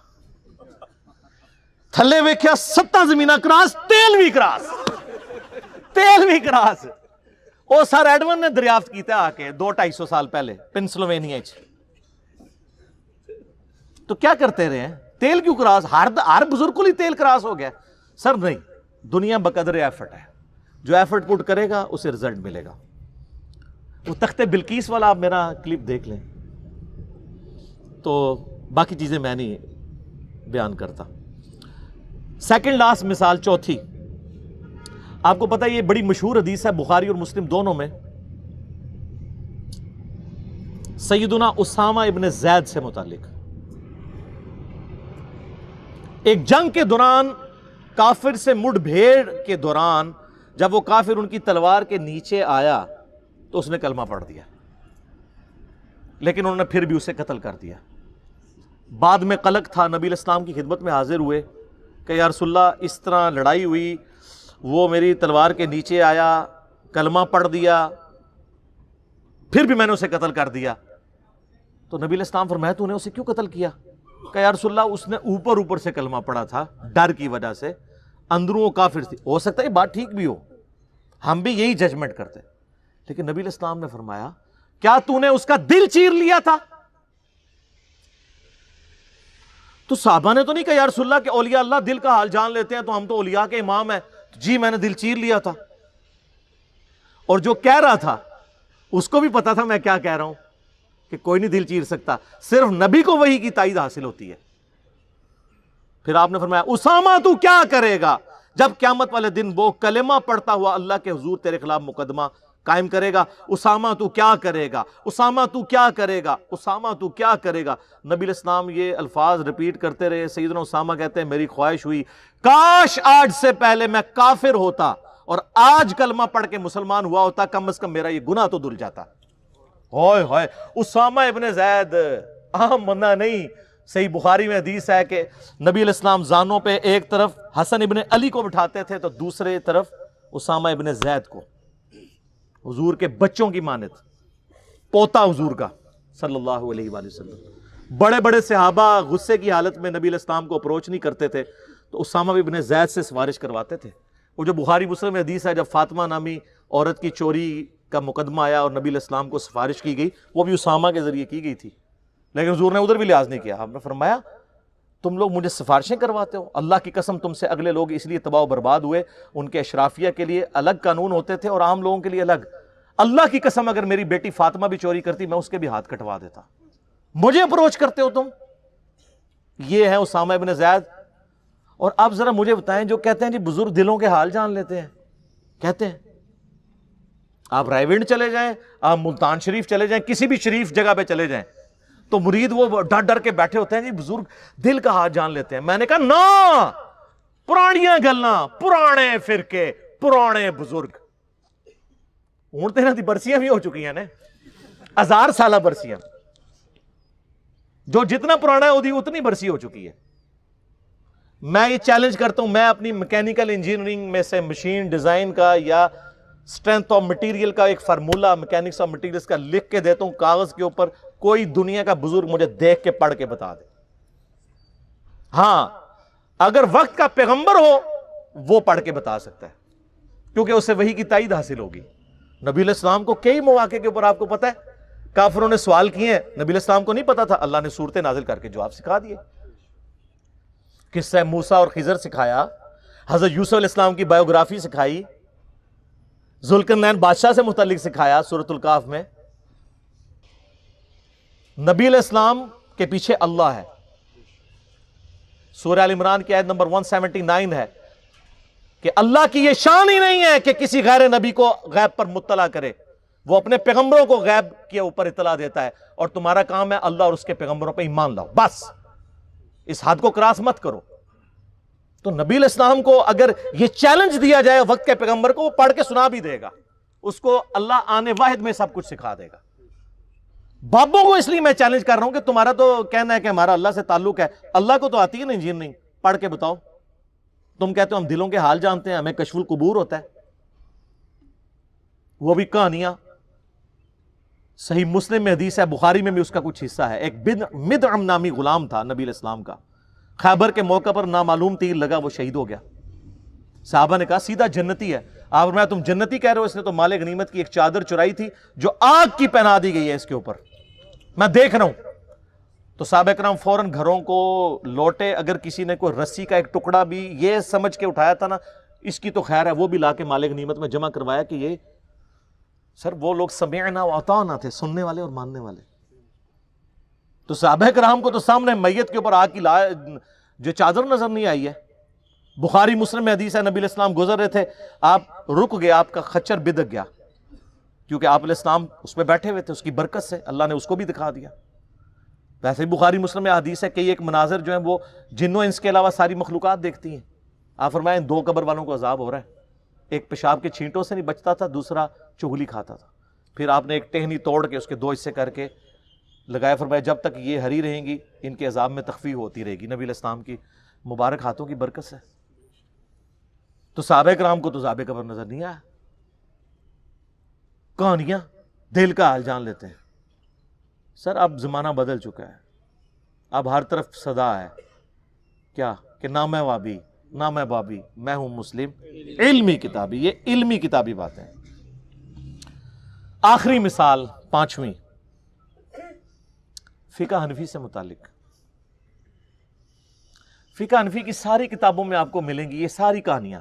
تھلے ویکھیا 7 زمینہ کراس، تیل بھی کراس. وہ سر ایڈون نے دریافت کیتا آ کے 200-250 سال پہلے پنسلوینیا. تو کیا کرتے رہے ہیں؟ تیل کیوں کراس؟ ہر بزرگ کو ہی تیل کراس ہو گیا. سر نہیں، دنیا بقدر ایفرٹ ہے، جو ایفرٹ پٹ کرے گا اسے رزلٹ ملے گا. وہ تخت بلقیس والا آپ میرا کلپ دیکھ لیں، تو باقی چیزیں میں نہیں بیان کرتا. سیکنڈ لاسٹ مثال، چوتھی، آپ کو پتہ یہ بڑی مشہور حدیث ہے بخاری اور مسلم دونوں میں، سیدنا اسامہ ابن زید سے متعلق. ایک جنگ کے دوران کافر سے مڑ بھیڑ کے دوران جب وہ کافر ان کی تلوار کے نیچے آیا تو اس نے کلمہ پڑھ دیا، لیکن انہوں نے پھر بھی اسے قتل کر دیا. بعد میں قلق تھا، نبی علیہ السلام کی خدمت میں حاضر ہوئے کہ یا رسول اللہ اس طرح لڑائی ہوئی، وہ میری تلوار کے نیچے آیا، کلمہ پڑھ دیا، پھر بھی میں نے اسے قتل کر دیا. تو نبی علیہ السلام فرمایا تو نے اسے کیوں قتل کیا؟ کہ یا رسول اللہ اس نے اوپر سے کلمہ پڑھا تھا ڈر کی وجہ سے، اندروں وہ کافر تھی. ہو سکتا ہے یہ بات ٹھیک بھی ہو، ہم بھی یہی ججمنٹ کرتے، لیکن نبی علیہ السلام نے فرمایا کیا تو نے اس کا دل چیر لیا تھا؟ تو صحابہ نے تو نہیں کہا یا رسول اللہ کہ اولیاء اللہ دل کا حال جان لیتے ہیں تو ہم تو اولیاء کے امام ہیں. جی میں نے دل چیر لیا تھا. اور جو کہہ رہا تھا اس کو بھی پتا تھا میں کیا کہہ رہا ہوں, کہ کوئی نہیں دل چیر سکتا, صرف نبی کو وحی کی تائید حاصل ہوتی ہے. پھر آپ نے فرمایا اسامہ تو کیا کرے گا جب قیامت والے دن وہ کلمہ پڑھتا ہوا اللہ کے حضور تیرے خلاف مقدمہ قائم کرے گا. اسامہ تو کیا کرے گا, اسامہ تو کیا کرے گا, اسامہ تو کیا کرے گا. نبی علیہ السلام یہ الفاظ ریپیٹ کرتے رہے. سیدنا اسامہ کہتے ہیں میری خواہش ہوئی کاش آج سے پہلے میں کافر ہوتا اور آج کلمہ پڑھ کے مسلمان ہوا ہوتا, کم از کم میرا یہ گناہ تو دھل جاتا. ہوئے ہوئے, اسامہ ابن زید عام بندہ نہیں. صحیح بخاری میں حدیث ہے کہ نبی علیہ السلام زانوں پہ ایک طرف حسن ابن علی کو بٹھاتے تھے تو دوسرے طرف اسامہ ابن زید کو, حضور کے بچوں کی مانت, پوتا حضور کا صلی اللہ علیہ وآلہ وسلم. بڑے بڑے صحابہ غصے کی حالت میں نبی علیہ السلام کو اپروچ نہیں کرتے تھے تو اسامہ ابن زید سے سفارش کرواتے تھے. وہ جو بخاری مسلم میں حدیث ہے جب فاطمہ نامی عورت کی چوری کا مقدمہ آیا اور نبی علیہ السلام کو سفارش کی گئی, وہ بھی اسامہ کے ذریعے کی گئی تھی, لیکن حضور نے ادھر بھی لحاظ نہیں کیا. آپ نے فرمایا تم لوگ مجھے سفارشیں کرواتے ہو, اللہ کی قسم تم سے اگلے لوگ اس لیے تباہ و برباد ہوئے, ان کے اشرافیہ کے لیے الگ قانون ہوتے تھے اور عام لوگوں کے لیے الگ. اللہ کی قسم اگر میری بیٹی فاطمہ بھی چوری کرتی میں اس کے بھی ہاتھ کٹوا دیتا, مجھے اپروچ کرتے ہو تم. یہ ہے اسامہ ابن زید. اور آپ ذرا مجھے بتائیں جو کہتے ہیں جی بزرگ دلوں کے حال جان لیتے ہیں, کہتے ہیں آپ رائے ونڈ چلے جائیں, آپ ملتان شریف چلے جائیں, کسی بھی شریف جگہ پہ چلے جائیں تو مرید وہ ڈر ڈر کے بیٹھے ہوتے ہیں جی بزرگ دل کا حال جان لیتے ہیں. میں نے کہا نا, پرانیاں گلاں, پرانے فرقے, پرانے بزرگ. ہوں تیرا دی برسیاں بھی ہو چکی ہیں نا, 1000 سالہ برسیاں, جو جتنا پرانا ہے وہ اتنی برسی ہو چکی ہے. میں یہ چیلنج کرتا ہوں, میں اپنی میکینیکل انجینئرنگ میں سے مشین ڈیزائن کا یا اسٹرینتھ آف مٹیریل کا ایک فارمولا میکینکس آف مٹیریلز کا لکھ کے دیتا ہوں کاغذ کے اوپر, کوئی دنیا کا بزرگ مجھے دیکھ کے پڑھ کے بتا دے. ہاں اگر وقت کا پیغمبر ہو وہ پڑھ کے بتا سکتا ہے کیونکہ اسے وحی کی تائید حاصل ہوگی. نبی علیہ السلام کو کئی مواقع کے اوپر آپ کو پتا ہے کافروں نے سوال کیے ہیں, نبی علیہ السلام کو نہیں پتا تھا, اللہ نے صورتیں نازل کر کے جواب سکھا دیے. قصہ موسیٰ اور خضر سکھایا, حضرت یوسف علیہ السلام کی بایوگرافی سکھائی, ذوالقرنین بادشاہ سے متعلق سکھایا سورۃ الکہف میں. نبی علیہ السلام کے پیچھے اللہ ہے. سورہ آل عمران کی آیت نمبر 179 ہے کہ اللہ کی یہ شان ہی نہیں ہے کہ کسی غیر نبی کو غیب پر مطلع کرے, وہ اپنے پیغمبروں کو غیب کے اوپر اطلاع دیتا ہے, اور تمہارا کام ہے اللہ اور اس کے پیغمبروں پہ ایمان لاؤ, بس اس حد کو کراس مت کرو. تو نبی علیہ السلام کو اگر یہ چیلنج دیا جائے وقت کے پیغمبر کو, وہ پڑھ کے سنا بھی دے گا, اس کو اللہ آنے واحد میں سب کچھ سکھا دے گا. بابوں کو اس لیے میں چیلنج کر رہا ہوں کہ تمہارا تو کہنا ہے کہ ہمارا اللہ سے تعلق ہے, اللہ کو تو آتی ہے نا انجینئرنگ, پڑھ کے بتاؤ. تم کہتے ہو ہم دلوں کے حال جانتے ہیں, ہمیں کشف القبور ہوتا ہے, وہ بھی کہانیاں. صحیح مسلم میں حدیث ہے, بخاری میں بھی اس کا کچھ حصہ ہے. ایک مدعم نامی غلام تھا نبی علیہ السلام کا, خیبر کے موقع پر نامعلوم تیر لگا, وہ شہید ہو گیا. صحابہ نے کہا سیدھا جنتی ہے. آپ فرمایا تم جنتی کہہ رہے ہو, اس نے تو مال غنیمت کی ایک چادر چرائی تھی جو آگ کی پہنا دی گئی ہے اس کے اوپر, میں دیکھ رہا ہوں. تو صحابہ کرام فوراً گھروں کو لوٹے. اگر کسی نے کوئی رسی کا ایک ٹکڑا بھی یہ سمجھ کے اٹھایا تھا نا اس کی تو خیر ہے, وہ بھی لا کے مال غنیمت میں جمع کروایا کہ یہ سر وہ لوگ سمعنا و اطعنا تھے, سننے والے اور ماننے والے. تو صحابہ کرام کو تو سامنے میت کے اوپر آگ کی جو چادر نظر نہیں آئی ہے. بخاری مسلم میں حدیث ہے, نبی علیہ السلام گزر رہے تھے, آپ رک گئے, آپ کا خچر بدک گیا, کیونکہ آپ علیہ السلام اس پہ بیٹھے ہوئے تھے, اس کی برکت سے اللہ نے اس کو بھی دکھا دیا. ویسے بخاری مسلم میں حدیث ہے کہ ایک مناظر جو ہیں وہ جنوں انس کے علاوہ ساری مخلوقات دیکھتی ہیں. آپ فرمائیں 2 قبر والوں کو عذاب ہو رہا ہے, ایک پیشاب کے چھینٹوں سے نہیں بچتا تھا, دوسرا چغلی کھاتا تھا. پھر آپ نے ایک ٹہنی توڑ کے اس کے 2 حصے کر کے لگایا, فرمایا جب تک یہ ہری رہیں گی ان کے عذاب میں تخفیف ہوتی رہے گی. نبی علیہ السلام کی مبارک ہاتھوں کی برکت سے. تو صحابہ کرام کو تو عذاب قبر نظر نہیں آیا. کہانیاں دل کا حال جان لیتے ہیں. سر اب زمانہ بدل چکا ہے, اب ہر طرف صدا ہے کیا کہ نہ میں وابی نہ میں بابی, میں ہوں مسلم علمی کتابی. یہ علمی کتابی باتیں. آخری مثال 5ویں فقہ حنفی سے متعلق. فقہ حنفی کی ساری کتابوں میں آپ کو ملیں گی یہ ساری کہانیاں.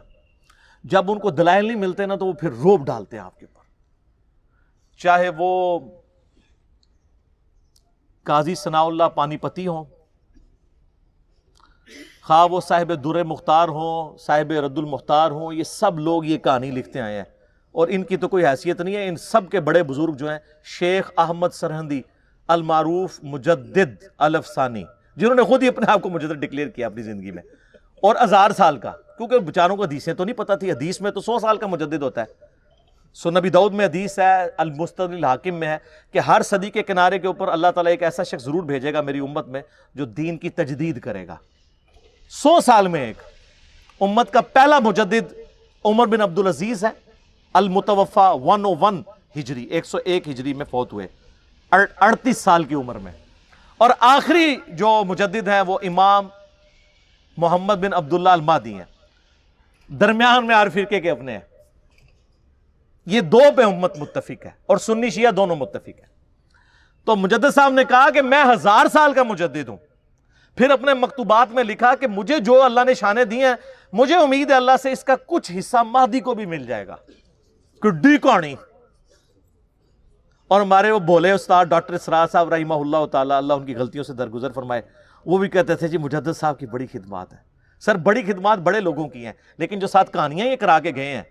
جب ان کو دلائل نہیں ملتے نا تو وہ پھر روب ڈالتے ہیں آپ کے اوپر. چاہے وہ قاضی ثناء اللہ پانی پتی ہوں، خواہ وہ صاحب در مختار ہوں، صاحب رد المختار ہوں، یہ سب لوگ یہ کہانی لکھتے آئے ہیں اور ان کی تو کوئی حیثیت نہیں ہے. ان سب کے بڑے بزرگ جو ہیں شیخ احمد سرہندی المعروف مجدد الافسانی، جنہوں نے خود ہی اپنے آپ کو مجدد ڈکلیئر کیا اپنی زندگی میں، اور 1000 سال کا، کیونکہ بیچاروں کو حدیثیں تو نہیں پتہ تھی. حدیث میں تو 100 سال کا مجدد ہوتا ہے. سنن نبی داؤد میں حدیث ہے، المستدرک الحاکم میں ہے کہ ہر صدی کے کنارے کے اوپر اللہ تعالیٰ ایک ایسا شخص ضرور بھیجے گا میری امت میں جو دین کی تجدید کرے گا. 100 سال میں ایک. امت کا پہلا مجدد عمر بن عبدالعزیز ہے، المتوفا 101 ہجری 101 ہجری میں فوت ہوئے 38 سال کی عمر میں. اور آخری جو مجدد ہیں وہ امام محمد بن عبداللہ المہدی ہیں، درمیان میں ہر فرقے کے اپنے ہیں. یہ دو پہ امت متفق ہے اور سنی شیعہ دونوں متفق ہیں. تو مجدد صاحب نے کہا کہ میں 1000 سال کا مجدد ہوں. پھر اپنے مکتوبات میں لکھا کہ مجھے جو اللہ نے شانیں دی ہیں مجھے امید ہے اللہ سے اس کا کچھ حصہ مہدی کو بھی مل جائے گا. کڈی کہانی. اور ہمارے وہ بولے استاد ڈاکٹر اسرار صاحب رحمہ اللہ تعالیٰ، اللہ ان کی غلطیوں سے درگزر فرمائے، وہ بھی کہتے تھے جی مجدد صاحب کی بڑی خدمات ہیں. سر بڑی خدمات بڑے لوگوں کی ہیں، لیکن جو ساتھ کہانیاں یہ کرا کے گئے ہیں،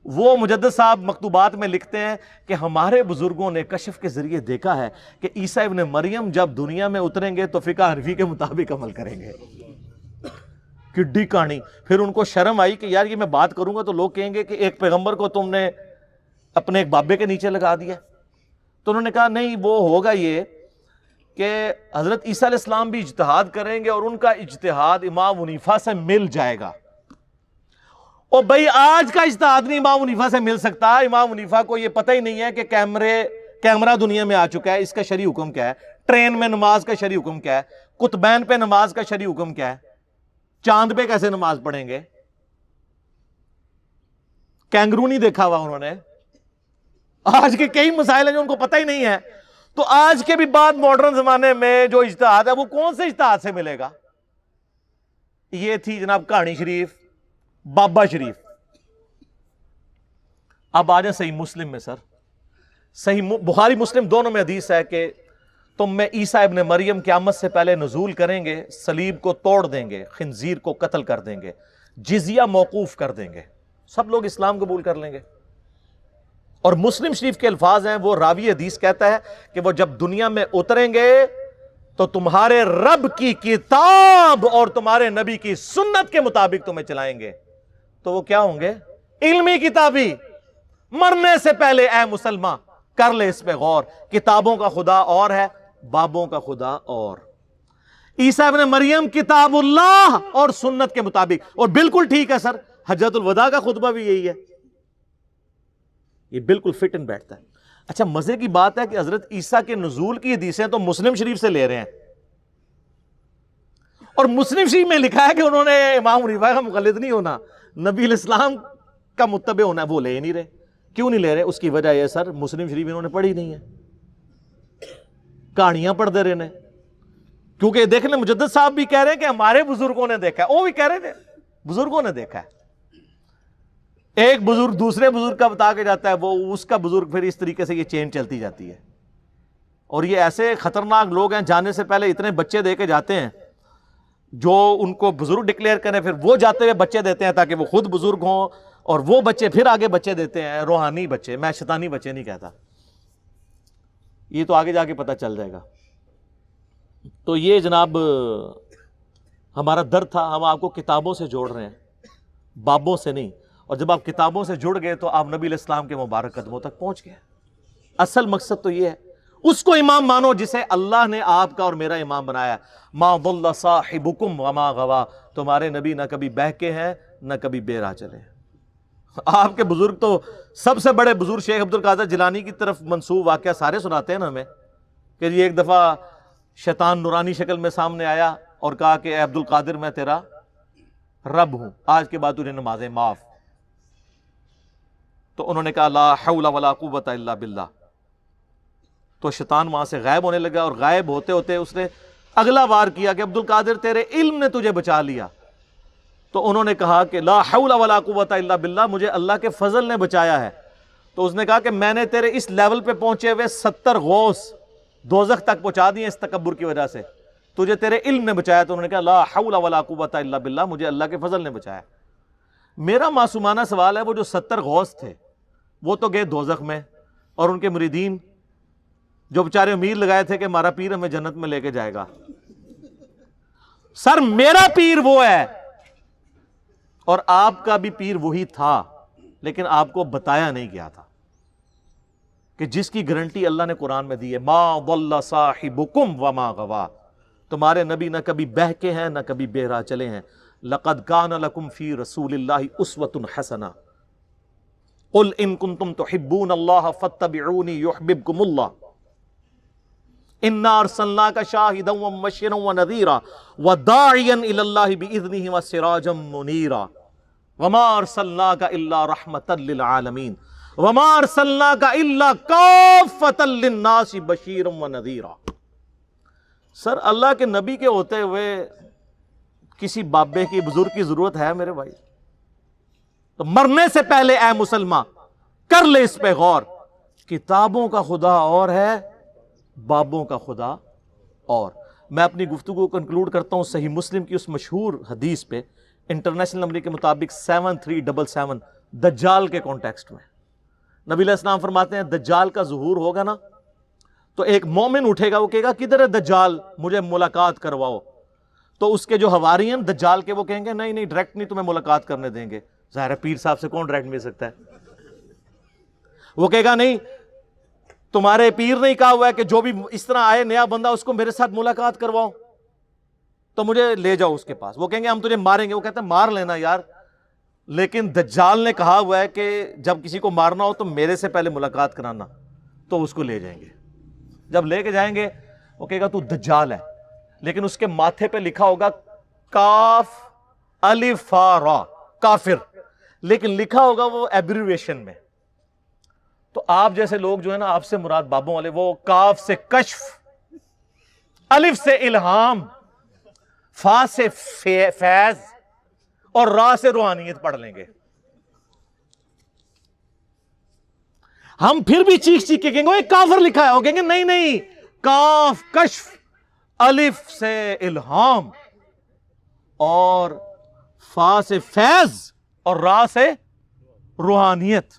وہ مجدد صاحب مکتوبات میں لکھتے ہیں کہ ہمارے بزرگوں نے کشف کے ذریعے دیکھا ہے کہ عیسیٰ ابن مریم جب دنیا میں اتریں گے تو فقہ حنفی کے مطابق عمل کریں گے. کڈی کہانی. پھر ان کو شرم آئی کہ یار یہ میں بات کروں گا تو لوگ کہیں گے کہ ایک پیغمبر کو تم نے اپنے ایک بابے کے نیچے لگا دیا. تو انہوں نے کہا نہیں، وہ ہوگا یہ کہ حضرت عیسیٰ علیہ السلام بھی اجتہاد کریں گے اور ان کا اجتہاد امام حنیفہ سے مل جائے گا. اور بھائی آج کا اجتہاد نہیں امام حنیفہ سے مل سکتا. امام حنیفہ کو یہ پتہ ہی نہیں ہے کہ کیمرہ دنیا میں آ چکا ہے، اس کا شرعی حکم کیا ہے، ٹرین میں نماز کا شرعی حکم کیا ہے، قطبین پہ نماز کا شرعی حکم کیا ہے، چاند پہ کیسے نماز پڑھیں گے. کینگرو نہیں دیکھا ہوا انہوں نے. آج کے کئی مسائل ہیں جو ان کو پتہ ہی نہیں ہے. تو آج کے بھی بعد ماڈرن زمانے میں جو اجتہاد ہے وہ کون سے اجتہاد سے ملے گا. یہ تھی جناب کہانی شریف، بابا شریف. اب آ جائیں صحیح مسلم میں. سر صحیح بخاری مسلم دونوں میں حدیث ہے کہ تم میں عیسیٰ ابن مریم قیامت سے پہلے نزول کریں گے، صلیب کو توڑ دیں گے، خنزیر کو قتل کر دیں گے، جزیہ موقوف کر دیں گے، سب لوگ اسلام قبول کر لیں گے. اور مسلم شریف کے الفاظ ہیں، وہ راوی حدیث کہتا ہے کہ وہ جب دنیا میں اتریں گے تو تمہارے رب کی کتاب اور تمہارے نبی کی سنت کے مطابق تمہیں چلائیں گے. تو وہ کیا ہوں گے؟ علمی کتابی. مرنے سے پہلے اے مسلمان کر لے اس پہ غور. کتابوں کا خدا اور ہے، بابوں کا خدا اور. عیسیٰ ابن مریم کتاب اللہ اور سنت کے مطابق. اور بالکل ٹھیک ہے سر، حجۃ الوداع کا خطبہ بھی یہی ہے. یہ بالکل فٹ ان بیٹھتا ہے. اچھا مزے کی بات ہے کہ حضرت عیسیٰ کے نزول کی حدیثیں تو مسلم شریف سے لے رہے ہیں، اور مسلم شریف میں لکھا ہے کہ انہوں نے امام حنیفہ کا مقلد نہیں ہونا، نبی علیہ السلام کا متبع ہونا ہے. وہ لے نہیں رہے. کیوں نہیں لے رہے؟ اس کی وجہ یہ سر مسلم شریف انہوں نے پڑھی نہیں ہے، کہانیاں پڑھ دے رہے ہیں. کیونکہ دیکھ لیں مجدد صاحب بھی کہہ رہے ہیں کہ ہمارے بزرگوں نے دیکھا ہے، وہ بھی کہہ رہے تھے بزرگوں نے دیکھا ہے. ایک بزرگ دوسرے بزرگ کا بتا کے جاتا ہے، وہ اس کا بزرگ، پھر اس طریقے سے یہ چین چلتی جاتی ہے. اور یہ ایسے خطرناک لوگ ہیں، جانے سے پہلے اتنے بچے دے کے جاتے ہیں جو ان کو بزرگ ڈکلیئر کریں، پھر وہ جاتے ہوئے بچے دیتے ہیں تاکہ وہ خود بزرگ ہوں، اور وہ بچے پھر آگے بچے دیتے ہیں، روحانی بچے. میں شیطانی بچے نہیں کہتا، یہ تو آگے جا کے پتہ چل جائے گا. تو یہ جناب ہمارا درد تھا. ہم آپ کو کتابوں سے جوڑ رہے ہیں، بابوں سے نہیں. اور جب آپ کتابوں سے جڑ گئے تو آپ نبی علیہ السلام کے مبارک قدموں تک پہنچ گئے. اصل مقصد تو یہ ہے، اس کو امام مانو جسے اللہ نے آپ کا اور میرا امام بنایا. ما ضل صاحبکم وما غوا. تمہارے نبی نہ کبھی بہکے ہیں نہ کبھی بے راہ چلے. آپ کے بزرگ تو سب سے بڑے بزرگ شیخ عبد القادر جیلانی کی طرف منسوب واقعہ سارے سناتے ہیں نا ہمیں، کہ یہ ایک دفعہ شیطان نورانی شکل میں سامنے آیا اور کہا کہ اے عبد القادر میں تیرا رب ہوں، آج کے بعد تجھے نمازیں معاف. تو انہوں نے کہا لا حول ولا قوت الا باللہ. تو شیطان وہاں سے غائب ہونے لگا، اور غائب ہوتے ہوتے اس نے اگلا وار کیا کہ عبد القادر تیرے علم نے تجھے بچا لیا، تو انہوں نے کہا کہ لا حول ولا قوت الا باللہ، مجھے اللہ کے فضل نے بچایا ہے۔ تو اس نے کہا کہ میں نے تیرے اس لیول پہ پہنچے ہوئے 70 غوث دوزخ تک پہنچا دیے اس تکبر کی وجہ سے، تجھے تیرے علم نے بچایا۔ تو انہوں نے کہا لا حول ولا قوت الا باللہ، مجھے اللہ کے فضل نے بچایا۔ میرا معصومانہ سوال ہے، وہ جو 70 غوث تھے وہ تو گئے دوزخ میں، اور ان کے مریدین جو بیچارے امید لگائے تھے کہ ہمارا پیر ہمیں جنت میں لے کے جائے گا، سر میرا پیر وہ ہے اور آپ کا بھی پیر وہی تھا، لیکن آپ کو بتایا نہیں گیا تھا کہ جس کی گارنٹی اللہ نے قرآن میں دی ہے، ما ضل صاحبکم وما غوا، تمہارے نبی نہ کبھی بہکے ہیں نہ کبھی بے راہ چلے ہیں۔ لقد کان لکم فی رسول اللہ اسوۃ حسنہ قل ان کنتم تحبون اللہ فاتبعونی یحببکم اللہ انا ارسلناک شاہدا ومبشرا ونذیرا وداعیا الی اللہ باذنہ وسراجا منیرا وما ارسلناک الا رحمتا للعالمین وما ارسلناک الا کافتا للناس بشیرا ونذیرا۔ سر اللہ کے نبی کے ہوتے ہوئے کسی بابے کی بزرگ کی ضرورت ہے میرے بھائی؟ تو مرنے سے پہلے اے مسلمان کر لے اس پہ غور، کتابوں کا خدا اور ہے، بابوں کا خدا اور۔ میں اپنی گفتگو کو کنکلوڈ کرتا ہوں صحیح مسلم کی اس مشہور حدیث پہ، انٹرنیشنل نمبر کے مطابق 7377 دجال کے کانٹیکسٹ میں۔ نبی علیہ السلام فرماتے ہیں دجال کا ظہور ہوگا نا تو ایک مومن اٹھے گا، وہ کہے گا کدھر ہے دجال، مجھے ملاقات کرواؤ۔ تو اس کے جو حواری ہیں دجال کے، وہ کہیں گے نہیں نہیں ڈائریکٹ نہیں تمہیں ملاقات کرنے دیں گے، ظاہر ہے پیر صاحب سے کون ڈائریکٹ مل سکتا ہے۔ وہ کہے گا نہیں تمہارے پیر نے کہا ہوا ہے کہ جو بھی اس طرح آئے نیا بندہ اس کو میرے ساتھ ملاقات کرواؤ، تو مجھے لے جاؤ اس کے پاس۔ وہ کہیں گے ہم تجھے ماریں گے، وہ کہتے ہیں مار لینا یار، لیکن دجال نے کہا ہوا ہے کہ جب کسی کو مارنا ہو تو میرے سے پہلے ملاقات کرانا، تو اس کو لے جائیں گے۔ جب لے کے جائیں گے وہ کہے گا تو دجال ہے، لیکن اس کے ماتھے پہ لکھا ہوگا کاف الف را، کافر، لیکن لکھا ہوگا وہ ایبریویشن میں۔ تو آپ جیسے لوگ جو ہے نا، آپ سے مراد بابوں والے، وہ کاف سے کشف، الف سے الہام، فا سے فیض اور را سے روحانیت پڑھ لیں گے۔ ہم پھر بھی چیخ چیخ کے کہیں گے وہ کافر لکھا ہے، وہ کہیں گے نہیں نہیں کاف کشف، الف سے الہام اور فا سے فیض اور را سے روحانیت۔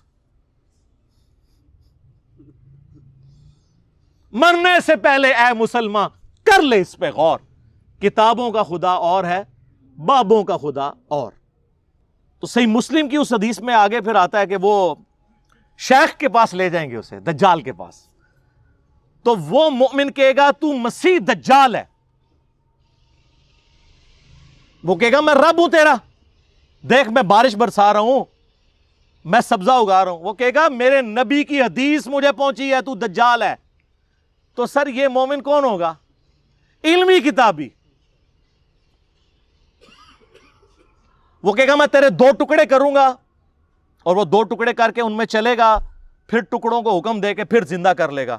مرنے سے پہلے اے مسلمان کر لے اس پہ غور، کتابوں کا خدا اور ہے، بابوں کا خدا اور۔ تو صحیح مسلم کی اس حدیث میں آگے پھر آتا ہے کہ وہ شیخ کے پاس لے جائیں گے اسے، دجال کے پاس، تو وہ مومن کہے گا تو مسیح دجال ہے۔ وہ کہے گا میں رب ہوں تیرا، دیکھ میں بارش برسا رہا ہوں، میں سبزہ اگا رہا ہوں۔ وہ کہے گا میرے نبی کی حدیث مجھے پہنچی ہے، تو دجال ہے۔ تو سر یہ مومن کون ہوگا؟ علمی کتابی۔ وہ کہے گا میں تیرے 2 ٹکڑے کروں گا، اور وہ 2 ٹکڑے کر کے ان میں چلے گا، پھر ٹکڑوں کو حکم دے کے پھر زندہ کر لے گا۔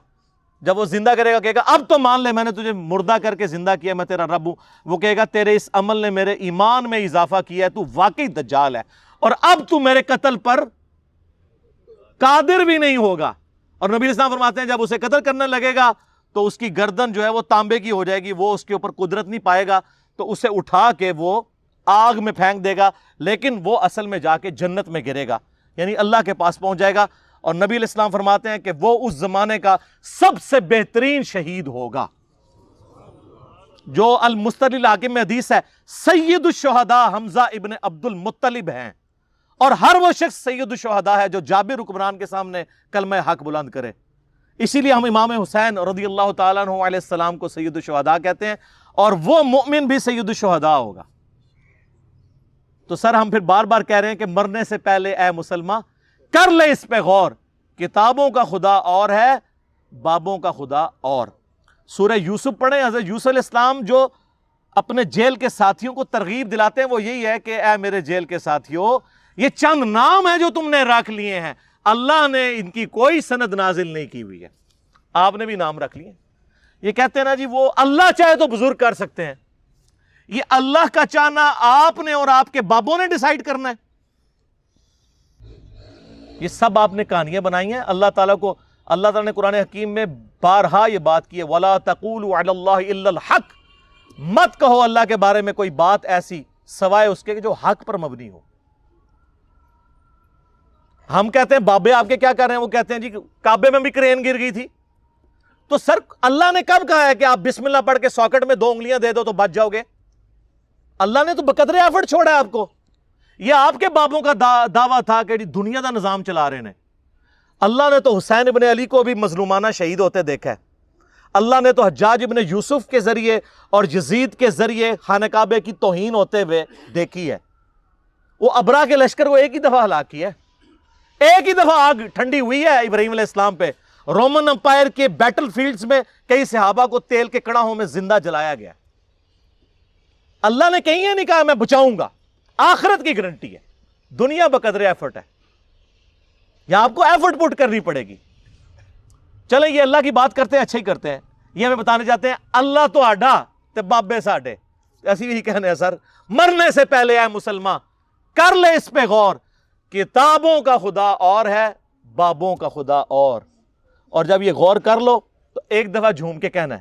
جب وہ زندہ کرے گا کہے گا اب تو مان لے میں نے تجھے مردہ کر کے زندہ کیا، میں تیرا رب ہوں۔ وہ کہے گا تیرے اس عمل نے میرے ایمان میں اضافہ کیا ہے، تو واقعی دجال ہے، اور اب تو میرے قتل پر قادر بھی نہیں ہوگا۔ اور نبی اسلام فرماتے ہیں جب اسے قتل کرنے لگے گا تو اس کی گردن جو ہے وہ تانبے کی ہو جائے گی، وہ اس کے اوپر قدرت نہیں پائے گا، تو اسے اٹھا کے وہ آگ میں پھینک دے گا، لیکن وہ اصل میں جا کے جنت میں گرے گا، یعنی اللہ کے پاس پہنچ جائے گا۔ اور نبی علیہ السلام فرماتے ہیں کہ وہ اس زمانے کا سب سے بہترین شہید ہوگا۔ جو المستدل حاکم میں حدیث ہے سید الشہداء حمزہ ابن عبد المطلب ہیں، اور ہر وہ شخص سید الشہداء ہے جو جابر حکمران کے سامنے کلمہ حق بلند کرے۔ اسی لیے ہم امام حسین رضی اللہ تعالیٰ عنہ علیہ السلام کو سید الشہداء کہتے ہیں، اور وہ مؤمن بھی سید الشہداء ہوگا۔ تو سر ہم پھر بار بار کہہ رہے ہیں کہ مرنے سے پہلے اے مسلمان کر لے اس پہ غور، کتابوں کا خدا اور ہے، بابوں کا خدا اور۔ سورہ یوسف پڑھیں، حضرت یوسف علیہ السلام جو اپنے جیل کے ساتھیوں کو ترغیب دلاتے ہیں وہ یہی ہے کہ اے میرے جیل کے ساتھیوں، یہ چند نام ہیں جو تم نے رکھ لیے ہیں، اللہ نے ان کی کوئی سند نازل نہیں کی ہوئی ہے، آپ نے بھی نام رکھ لیے۔ یہ کہتے ہیں نا جی وہ اللہ چاہے تو بزرگ کر سکتے ہیں، یہ اللہ کا چاہنا آپ نے اور آپ کے بابوں نے ڈیسائیڈ کرنا ہے؟ یہ سب آپ نے کہانیاں بنائی ہیں۔ اللہ تعالیٰ کو، اللہ تعالیٰ نے قرآن حکیم میں بارہا یہ بات کی ہے، وَلَا تَقُولُوا عَلَى اللَّهِ إِلَّا الْحَقِّ، مت کہو اللہ کے بارے میں کوئی بات ایسی سوائے اس کے کہ جو حق پر مبنی ہو۔ ہم کہتے ہیں بابے آپ کے کیا کر رہے ہیں، وہ کہتے ہیں جی کعبے میں بھی کرین گر گئی تھی، تو سر اللہ نے کب کہا ہے کہ آپ بسم اللہ پڑھ کے ساکٹ میں 2 انگلیاں دے دو تو بچ جاؤ گے؟ اللہ نے تو بقدر ایفرٹ چھوڑا ہے آپ کو۔ یہ آپ کے بابوں کا دعویٰ تھا کہ دنیا دا نظام چلا رہے ہیں۔ اللہ نے تو حسین ابن علی کو بھی مظلومانہ شہید ہوتے دیکھا ہے۔ اللہ نے تو حجاج ابن یوسف کے ذریعے اور یزید کے ذریعے خانہ کعبے کی توہین ہوتے ہوئے دیکھی ہے۔ وہ ابرا کے لشکر کو ایک ہی دفعہ ہلاک کیا ہے، ایک ہی دفعہ آگ ٹھنڈی ہوئی ہے ابراہیم علیہ السلام پہ۔ رومن امپائر کے بیٹل فیلڈز میں کئی صحابہ کو تیل کے کڑاہوں میں زندہ جلایا گیا۔ اللہ نے کہیں یہ نہیں کہا میں بچاؤں گا، آخرت کی گارنٹی ہے، دنیا بقدر ایفرٹ ہے، یا آپ کو ایفرٹ پٹ کرنی پڑے گی۔ چلیں یہ اللہ کی بات کرتے ہیں، اچھا ہی کرتے ہیں۔ یہ ہمیں بتانے جاتے ہیں اللہ تو آڈا تے بابے ساڈے، ایسی بھی کہنے ہیں سر، مرنے سے پہلے اے مسلمان کر لے اس پہ غور، کتابوں کا خدا اور ہے، بابوں کا خدا اور جب یہ غور کر لو تو ایک دفعہ جھوم کے کہنا ہے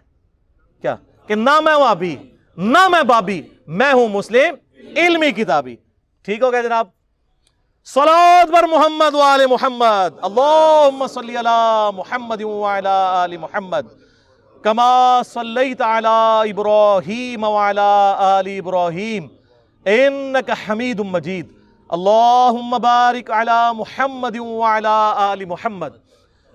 کیا کہ نہ میں وہابی نہ میں بابی، میں ہوں مسلم علمی کتابی۔ ٹھیک ہو گیا جناب؟ صلوات بر محمد وآل محمد، اللہم صلی علی محمد وعلی آل محمد کما صلیت علی ابراہیم وعلی آل ابراہیم انک حمید مجید، اللہم بارک علی محمد وعلی آل محمد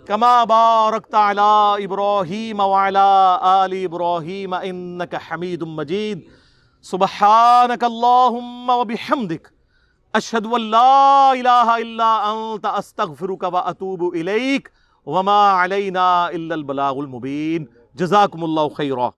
کما بارکت علی ابراہیم وعلی آل ابراہیم انک حمید مجید، سبحانک اللہم وبحمدک اشہد ان لا الہ الا انت استغفرک واتوب الیک وما علینا الا البلاغ المبین۔ جزاکم اللہ خیرا۔